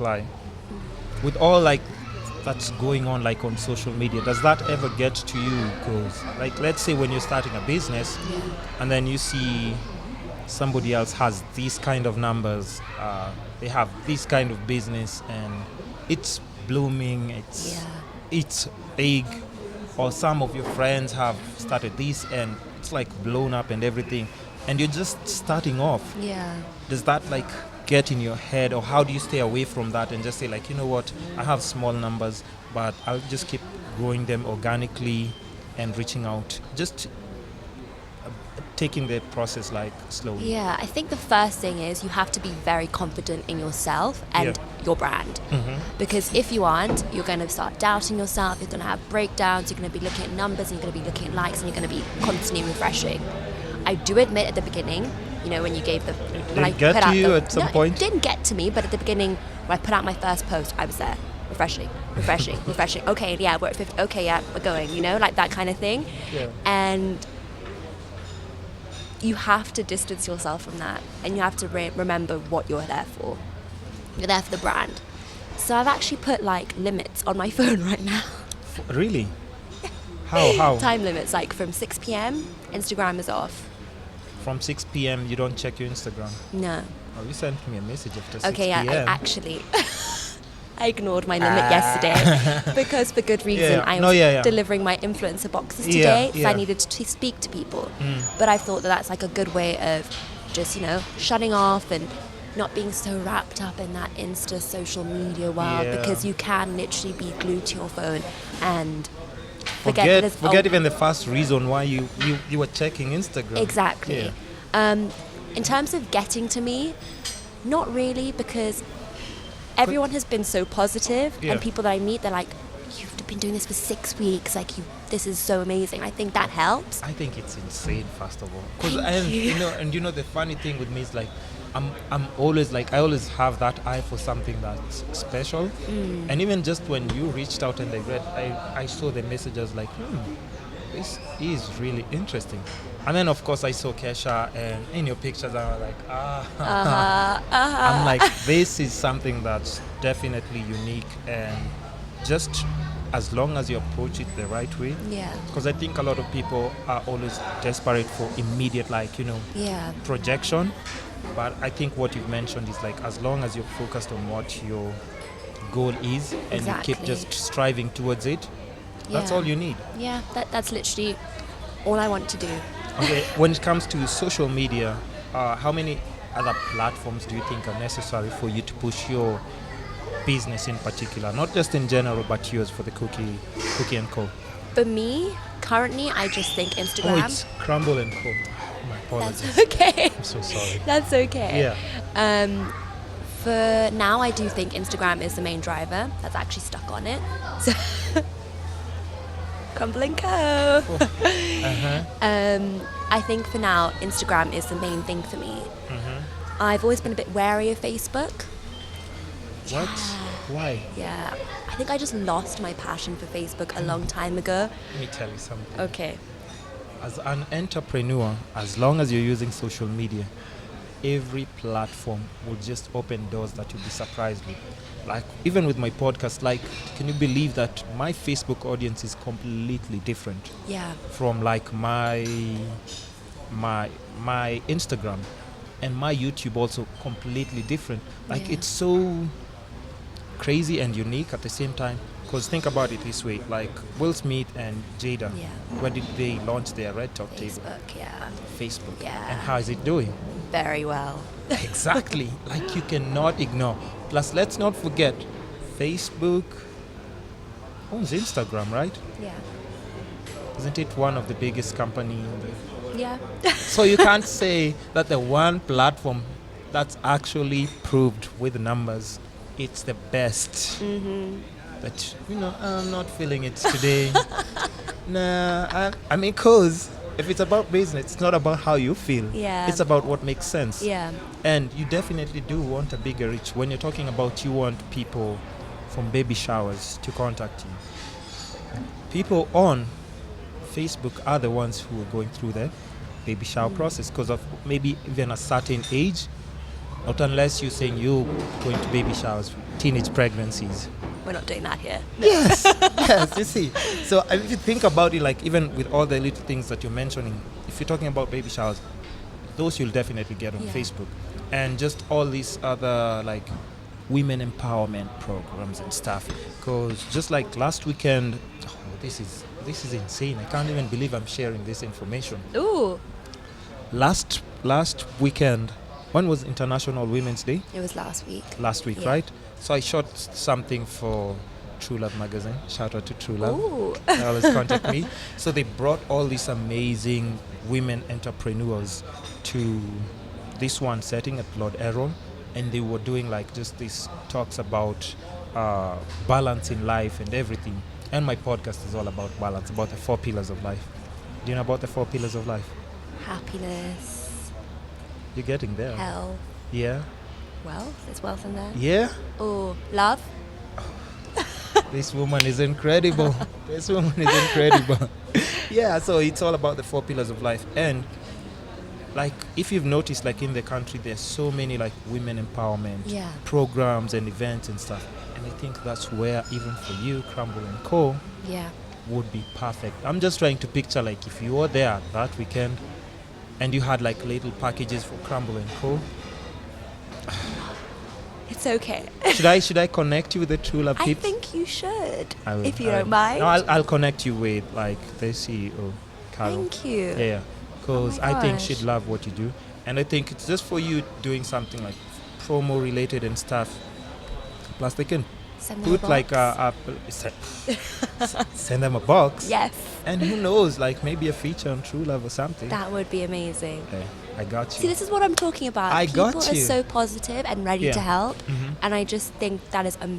lie. With all like that's going on like on social media, does that ever get to you? Because like let's say when you're starting a business and then you see somebody else has these kind of numbers, they have this kind of business and it's blooming, it's big, or some of your friends have started this and it's like blown up and everything, and you're just starting off. Does that like get in your head, or how do you stay away from that and just say like, you know what, I have small numbers but I'll just keep growing them organically and reaching out, just taking the process like slowly? I think the first thing is you have to be very confident in yourself and your brand. Because if you aren't, you're going to start doubting yourself, you're going to have breakdowns, you're going to be looking at numbers, and you're going to be looking at likes, and you're going to be constantly refreshing. I do admit at the beginning, you know, when you gave the... Did it get to you at some point? It didn't get to me, but at the beginning, when I put out my first post, I was there. Refreshing. Okay, yeah, we're at 50. Okay, yeah, we're going, you know, like that kind of thing. And you have to distance yourself from that, and you have to remember what you're there for. You're there for the brand. So I've actually put like limits on my phone right now. Really? How? Time limits, like from 6 p.m, Instagram is off. From 6 p.m. you don't check your Instagram? No. Oh, you sent me a message after 6 Okay, p.m. I actually... I ignored my limit yesterday because for good reason. I was delivering my influencer boxes today, so I needed to speak to people. But I thought that that's like a good way of just, you know, shutting off and not being so wrapped up in that Insta social media world, because you can literally be glued to your phone and forget even the first reason why you were checking Instagram. Exactly. In terms of getting to me, not really, because everyone has been so positive, and people that I meet, they're like, you've been doing this for 6 weeks, like this is so amazing. I think that helps. I think it's insane, first of all, because you know the funny thing with me is like I'm always like, I always have that eye for something that's special, and even just when you reached out and I saw the messages like, this is really interesting. And then of course I saw Kesha and in your pictures I was like, I'm like, this is something that's definitely unique, and just as long as you approach it the right way. Because I think a lot of people are always desperate for immediate, like, you know, projection. But I think what you've mentioned is like, as long as you're focused on what your goal is and you keep just striving towards it, that's all you need. That's literally all I want to do. Okay, when it comes to social media, how many other platforms do you think are necessary for you to push your business in particular? Not just in general, but yours for the Cookie and Co. For me, currently, I just think Instagram. Oh, it's Crumble and Co. My apologies. That's okay. I'm so sorry. That's okay. For now, I do think Instagram is the main driver. That's actually stuck on it. So Crumble Co. I think for now, Instagram is the main thing for me. I've always been a bit wary of Facebook. What? Why? Yeah, I think I just lost my passion for Facebook a long time ago. Let me tell you something. Okay. As an entrepreneur, as long as you're using social media, every platform will just open doors that you'll be surprised with. Like, even with my podcast, like, can you believe that my Facebook audience is completely different from like my Instagram, and my YouTube also completely different. Like, it's so crazy and unique at the same time. Because think about it this way, like Will Smith and Jada, where did they launch their Red Talk table? Facebook. And how is it doing? Very well. Exactly. Like, you cannot ignore. Plus, let's not forget, Facebook owns Instagram, right? Isn't it one of the biggest company in the... So you can't say that the one platform that's actually proved with numbers, it's the best. But, you know, I'm not feeling it today. I mean, cause if it's about business, it's not about how you feel. It's about what makes sense. And you definitely do want a bigger reach. When you're talking about, you want people from baby showers to contact you. People on Facebook are the ones who are going through the baby shower process because of maybe even a certain age, Not unless you're saying you're going to baby showers, teenage pregnancies. We're not doing that here. No. Yes, yes, you see. So if you think about it, like even with all the little things that you're mentioning, if you're talking about baby showers, those you'll definitely get on Facebook. And just all these other like women empowerment programs and stuff. Because just like last weekend, this is insane. I can't even believe I'm sharing this information. Ooh. Last weekend, when was International Women's Day? It was last week. Last week, right? So I shot something for True Love magazine. Shout out to True Love. Ooh. They always contact me. So they brought all these amazing women entrepreneurs to this one setting at Lord Errol, and they were doing like just these talks about balance in life and everything. And my podcast is all about balance, about the 4 pillars of life. Do you know about the 4 pillars of life? Happiness. You're getting there. Health. Yeah. Wealth. There's wealth in there. Yeah. Oh, love. This woman is incredible. This woman is incredible. Yeah, so it's all about the 4 pillars of life. And like if you've noticed, like in the country, there's so many like women empowerment programs and events and stuff. And I think that's where even for you, Crumble Co would be perfect. I'm just trying to picture like if you were there that weekend and you had like little packages for Crumble Co. It's okay. Should I connect you with the True Love I peeps? think you should, will, if you don't mind. No, I'll connect you with like the CEO, Carol. Thank you. Yeah, because I think she'd love what you do, and I think it's just for you doing something like promo related and stuff. Plus, they can put like send them a box. Yes. And who knows, like maybe a feature on True Love or something. That would be amazing. Okay, I got you. See, this is what I'm talking about. People are so positive and ready to help, and I just think that is amazing.